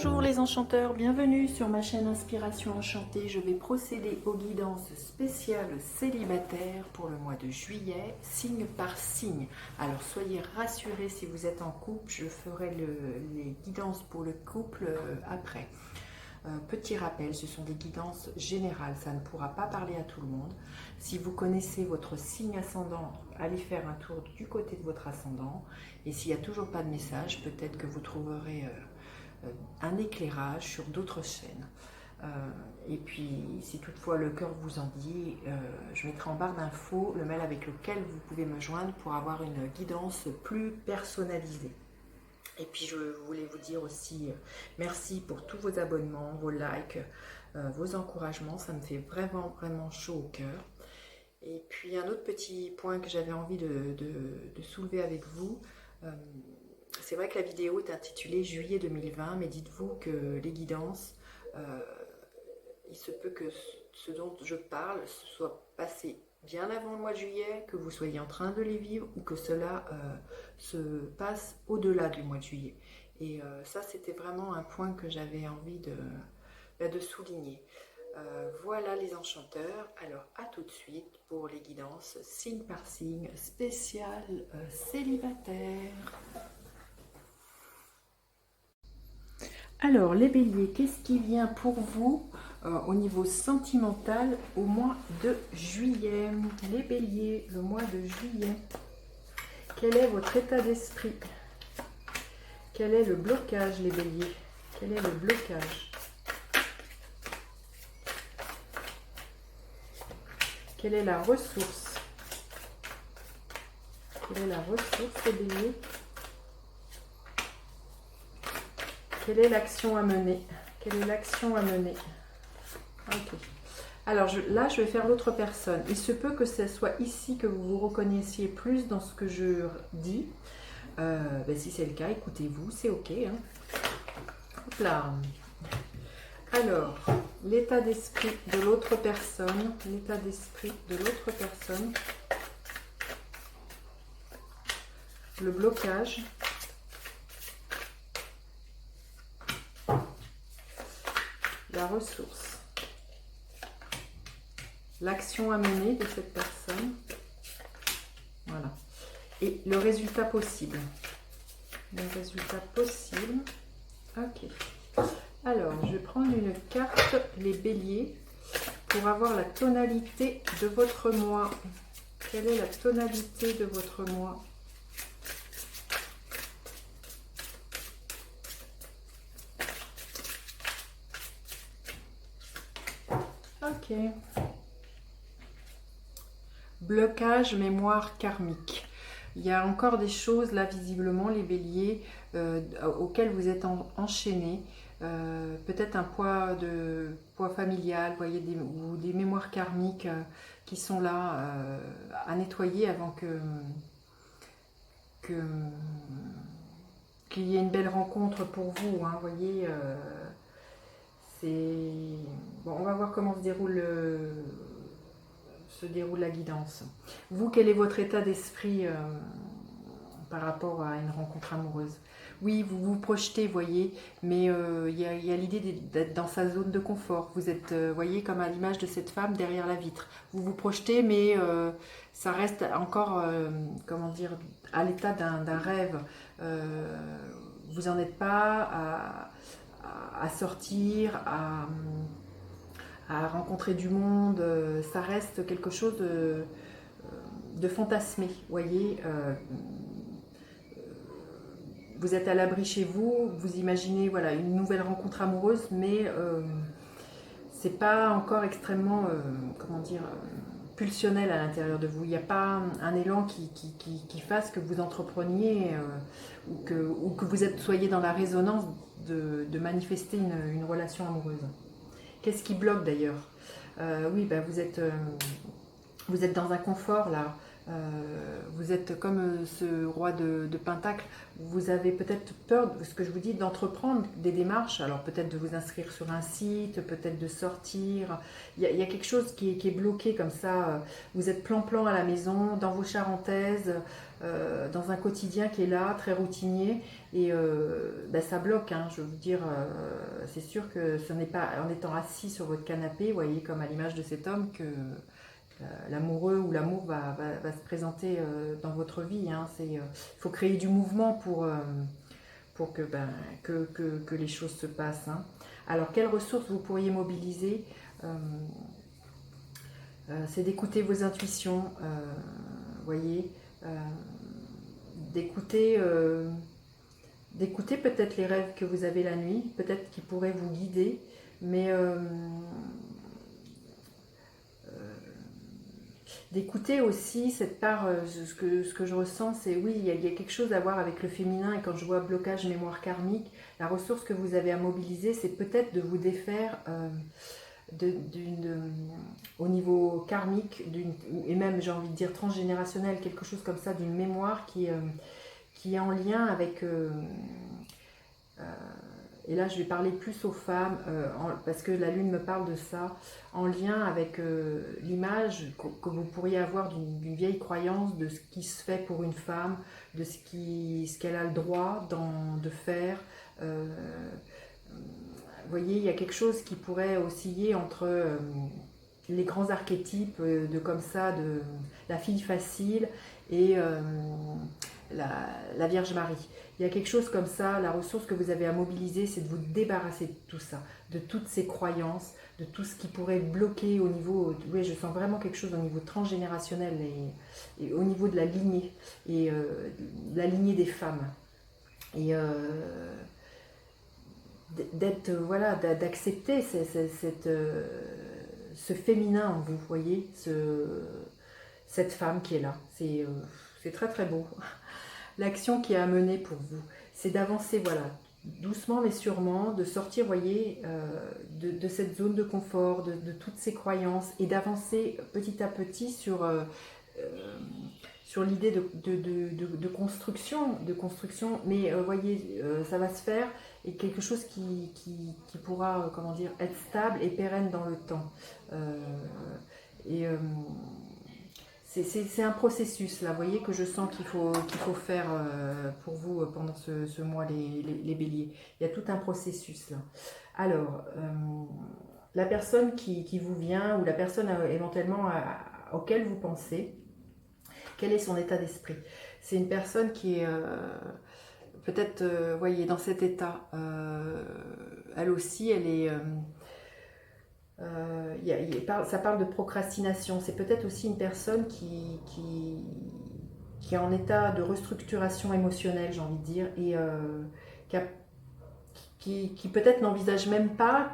Bonjour les enchanteurs, bienvenue sur ma chaîne Inspiration Enchantée. Je vais procéder aux guidances spéciales célibataires pour le mois de juillet, signe par signe. Alors soyez rassurés si vous êtes en couple, je ferai les guidances pour le couple après. Petit rappel, ce sont des guidances générales, ça ne pourra pas parler à tout le monde. Si vous connaissez votre signe ascendant, allez faire un tour du côté de votre ascendant. Et s'il n'y a toujours pas de message, peut-être que vous trouverez un éclairage sur d'autres chaînes. Et puis, si toutefois le cœur vous en dit, je mettrai en barre d'infos le mail avec lequel vous pouvez me joindre pour avoir une guidance plus personnalisée. Et puis, je voulais vous dire aussi merci pour tous vos abonnements, vos likes, vos encouragements. Ça me fait vraiment, vraiment chaud au cœur. Et puis, un autre petit point que j'avais envie de soulever avec vous. C'est vrai que la vidéo est intitulée Juillet 2020, mais dites-vous que les guidances, il se peut que ce dont je parle soit passé bien avant le mois de juillet, que vous soyez en train de les vivre ou que cela se passe au-delà du mois de juillet. Et ça, c'était vraiment un point que j'avais envie de souligner. Voilà les enchanteurs, alors à tout de suite pour les guidances signe par signe spéciales célibataires. Alors, les béliers, qu'est-ce qui vient pour vous au niveau sentimental au mois de juillet? Les béliers, le mois de juillet. Quel est votre état d'esprit? Quel est le blocage, les béliers? Quel est le blocage? Quelle est la ressource? Quelle est la ressource, les béliers? Quelle est l'action à mener? Quelle est l'action à mener? Ok. Alors là, je vais faire l'autre personne. Il se peut que ce soit ici que vous vous reconnaissiez plus dans ce que je dis. Si c'est le cas, écoutez-vous, c'est ok. Hein. Hop là. Alors, l'état d'esprit de l'autre personne. L'état d'esprit de l'autre personne. Le blocage. La ressource, l'action à mener de cette personne, voilà, et le résultat possible. Le résultat possible, ok. Alors, je vais prendre une carte, les béliers, pour avoir la tonalité de votre mois. Quelle est la tonalité de votre mois? Ok. Blocage, mémoire karmique. Il y a encore des choses là, visiblement, les béliers, auxquelles vous êtes enchaînés. Peut-être un poids familial, voyez, ou des mémoires karmiques qui sont là à nettoyer avant qu'il y ait une belle rencontre pour vous. Hein, voyez, bon, on va voir comment se déroule la guidance. Vous, quel est votre état d'esprit par rapport à une rencontre amoureuse? Oui, vous vous projetez, voyez, mais il y a l'idée d'être dans sa zone de confort. Vous êtes, voyez, comme à l'image de cette femme derrière la vitre. Vous vous projetez, mais ça reste encore, comment dire, à l'état d'un rêve. Vous n'en êtes pas à sortir, à rencontrer du monde, ça reste quelque chose de fantasmé, voyez. Vous êtes à l'abri chez vous, vous imaginez voilà, une nouvelle rencontre amoureuse, mais c'est pas encore extrêmement, comment dire, pulsionnel à l'intérieur de vous. Il n'y a pas un élan qui fasse que vous entrepreniez ou que vous soyez dans la résonance de manifester une relation amoureuse. Qu'est-ce qui bloque d'ailleurs? Oui, vous êtes dans un confort là. Vous êtes comme ce roi de Pentacle, vous avez peut-être peur, ce que je vous dis, d'entreprendre des démarches, alors peut-être de vous inscrire sur un site, peut-être de sortir. Il y a quelque chose qui est bloqué comme ça. Vous êtes plan-plan à la maison, dans vos charentaises, dans un quotidien qui est là, très routinier, et ben, ça bloque, hein, je veux vous dire, c'est sûr que ce n'est pas en étant assis sur votre canapé, vous voyez, comme à l'image de cet homme, que l'amoureux ou l'amour va se présenter dans votre vie. Hein. Il faut créer du mouvement pour que, que les choses se passent. Hein. Alors, quelles ressources vous pourriez mobiliser? C'est d'écouter vos intuitions, voyez, d'écouter peut-être les rêves que vous avez la nuit, peut-être qu'ils pourraient vous guider, mais d'écouter aussi cette part, ce que je ressens, c'est oui, il y a quelque chose à voir avec le féminin, et quand je vois blocage mémoire karmique, la ressource que vous avez à mobiliser, c'est peut-être de vous défaire au niveau karmique, et même j'ai envie de dire transgénérationnel, quelque chose comme ça, d'une mémoire qui est en lien avec... et là je vais parler plus aux femmes, parce que la lune me parle de ça, en lien avec l'image que vous pourriez avoir d'une vieille croyance de ce qui se fait pour une femme, de ce qu'elle a le droit de faire. Vous voyez, il y a quelque chose qui pourrait osciller entre les grands archétypes de comme ça, de la fille facile et la Vierge Marie. Il y a quelque chose comme ça, la ressource que vous avez à mobiliser, c'est de vous débarrasser de tout ça, de toutes ces croyances, de tout ce qui pourrait bloquer au niveau, oui, je sens vraiment quelque chose au niveau transgénérationnel et au niveau de la lignée, et la lignée des femmes. Et d'être, voilà, d'accepter ce féminin en vous, voyez, cette femme qui est là. C'est très très beau. L'action qui est à mener pour vous, c'est d'avancer, voilà, doucement mais sûrement, de sortir, voyez, de cette zone de confort, de toutes ces croyances, et d'avancer petit à petit sur l'idée de construction, mais voyez, ça va se faire, et quelque chose qui pourra, comment dire, être stable et pérenne dans le temps. C'est un processus là, vous voyez, que je sens qu'il faut faire pour vous pendant ce mois, les béliers. Il y a tout un processus là. Alors, la personne qui vous vient, ou la personne éventuellement auquel vous pensez, quel est son état d'esprit? C'est une personne qui est peut-être, voyez, dans cet état. Elle aussi, elle est... ça parle de procrastination. C'est peut-être aussi une personne qui est en état de restructuration émotionnelle, j'ai envie de dire, et qui peut-être n'envisage même pas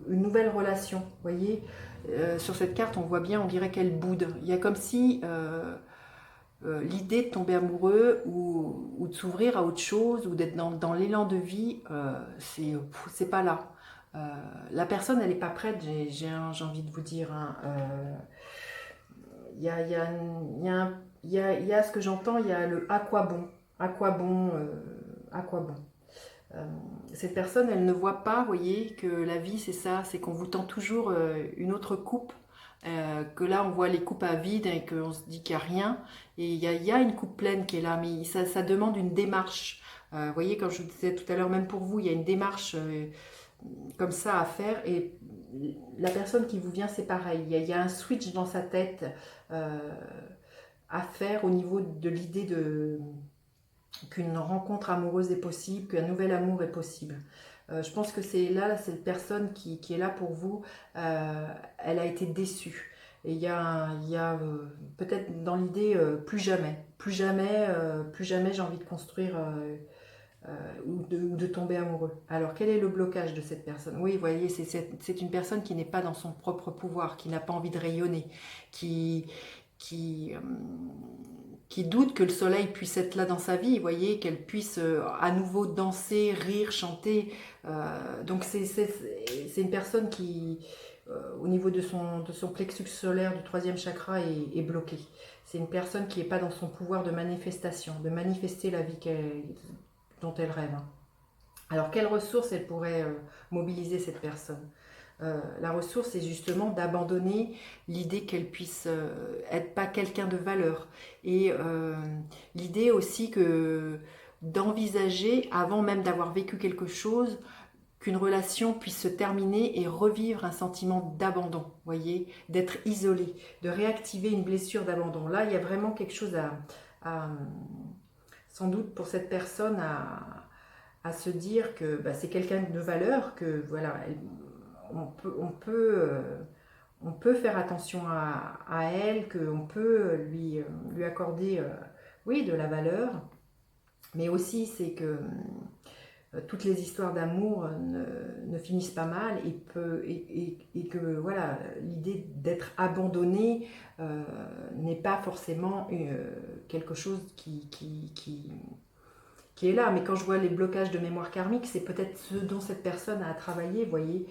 une nouvelle relation. Vous voyez, sur cette carte, on voit bien, on dirait qu'elle boude. Il y a comme si l'idée de tomber amoureux ou de s'ouvrir à autre chose, ou d'être dans l'élan de vie, c'est pas là. La personne, elle n'est pas prête, j'ai envie de vous dire. Hein. Il y a ce que j'entends, il y a le à quoi bon. À quoi bon, à quoi bon. Cette personne, elle ne voit pas, vous voyez, que la vie, c'est ça, c'est qu'on vous tend toujours une autre coupe. Que là, on voit les coupes à vide et qu'on se dit qu'il n'y a rien. Et il y a une coupe pleine qui est là, mais ça demande une démarche. Vous voyez, comme je vous disais tout à l'heure, même pour vous, il y a une démarche comme ça à faire, et la personne qui vous vient, c'est pareil, il y a un switch dans sa tête à faire au niveau de l'idée qu'une rencontre amoureuse est possible, qu'un nouvel amour est possible. Je pense que c'est là, cette personne qui est là pour vous, elle a été déçue. Et il y a peut-être dans l'idée plus jamais j'ai envie de construire ou de tomber amoureux. Alors, quel est le blocage de cette personne? Oui, vous voyez, c'est une personne qui n'est pas dans son propre pouvoir, qui n'a pas envie de rayonner, qui doute que le soleil puisse être là dans sa vie, vous voyez, qu'elle puisse à nouveau danser, rire, chanter. Donc, c'est une personne qui... au niveau de son plexus solaire du troisième chakra est bloqué. C'est une personne qui n'est pas dans son pouvoir de manifestation, de manifester la vie dont elle rêve. Alors, quelles ressources elle pourrait mobiliser cette personne? La ressource, c'est justement d'abandonner l'idée qu'elle puisse être pas quelqu'un de valeur. Et l'idée aussi que d'envisager, avant même d'avoir vécu quelque chose, qu'une relation puisse se terminer et revivre un sentiment d'abandon, voyez, d'être isolé, de réactiver une blessure d'abandon. Là, il y a vraiment quelque chose sans doute pour cette personne à se dire que bah, c'est quelqu'un de valeur, que voilà, on peut faire attention à elle, qu'on peut lui accorder oui, de la valeur, mais aussi c'est que toutes les histoires d'amour ne finissent pas mal et que voilà, l'idée d'être abandonné n'est pas forcément quelque chose qui est là. Mais quand je vois les blocages de mémoire karmique, c'est peut-être ce dont cette personne a travaillé, vous voyez,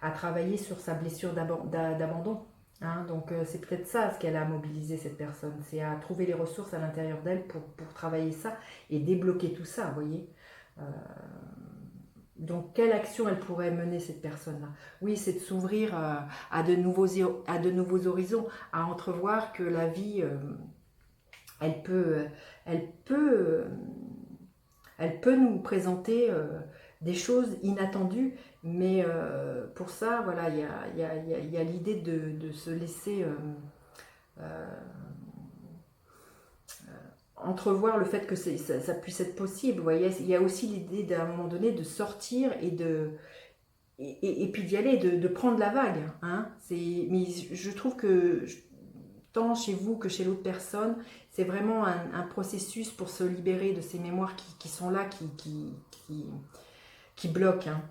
à travailler sur sa blessure d'abandon. Hein, donc c'est peut-être ça ce qu'elle a mobilisé cette personne, c'est à trouver les ressources à l'intérieur d'elle pour travailler ça et débloquer tout ça, vous voyez. Donc quelle action elle pourrait mener cette personne-là? Oui, c'est de s'ouvrir à de nouveaux horizons, à entrevoir que la vie, elle peut nous présenter des choses inattendues, mais pour ça, voilà, il y a l'idée de se laisser entrevoir le fait que ça puisse être possible. Vous voyez, il y a aussi l'idée d'un moment donné de sortir et puis d'y aller, de prendre la vague. Hein. Mais je trouve que tant chez vous que chez l'autre personne, c'est vraiment un processus pour se libérer de ces mémoires qui sont là, qui bloquent. Hein.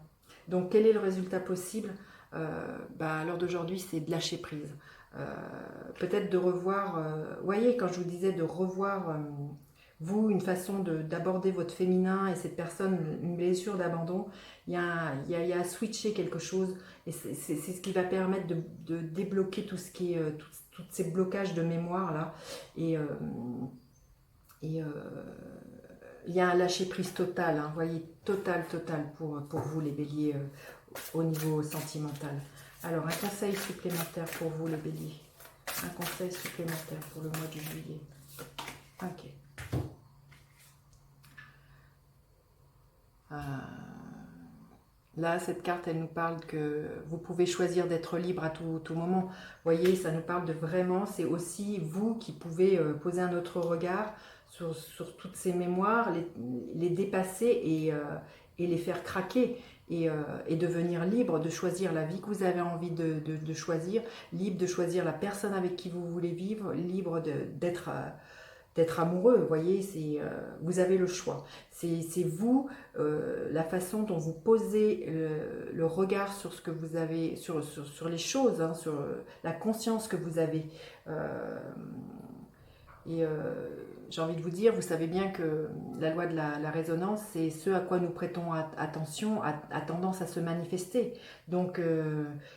Donc quel est le résultat possible? À l'heure d'aujourd'hui, c'est de lâcher prise. Peut-être de revoir, voyez, quand je vous disais de revoir, vous, une façon d'aborder votre féminin et cette personne, une blessure d'abandon, il y a à switcher quelque chose et c'est ce qui va permettre de débloquer tout ce qui est, tous ces blocages de mémoire là et il y a un lâcher prise total, hein, voyez, total pour vous les béliers au niveau sentimental. Alors, un conseil supplémentaire pour vous, les béliers. Un conseil supplémentaire pour le mois de juillet. Ok. Là, cette carte, elle nous parle que vous pouvez choisir d'être libre à tout moment. Vous voyez, ça nous parle de vraiment, c'est aussi vous qui pouvez poser un autre regard sur toutes ces mémoires, les dépasser et les faire craquer. Et devenir libre de choisir la vie que vous avez envie de choisir, libre de choisir la personne avec qui vous voulez vivre, libre d'être amoureux, vous voyez, vous avez le choix. C'est vous, la façon dont vous posez le regard sur ce que vous avez, sur les choses, hein, sur la conscience que vous avez. J'ai envie de vous dire, vous savez bien que la loi de la résonance, c'est ce à quoi nous prêtons attention, a tendance à se manifester. Donc,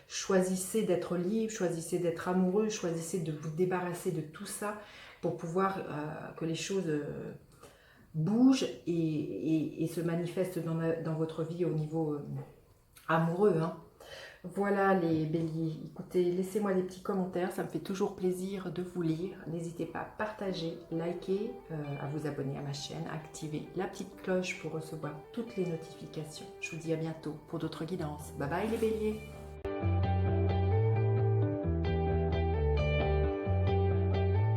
choisissez d'être libre, choisissez d'être amoureux, choisissez de vous débarrasser de tout ça pour pouvoir que les choses bougent et se manifestent dans votre vie au niveau amoureux. Hein. Voilà les béliers, écoutez, laissez-moi des petits commentaires, ça me fait toujours plaisir de vous lire. N'hésitez pas à partager, liker, à vous abonner à ma chaîne, activer la petite cloche pour recevoir toutes les notifications. Je vous dis à bientôt pour d'autres guidances. Bye bye les béliers.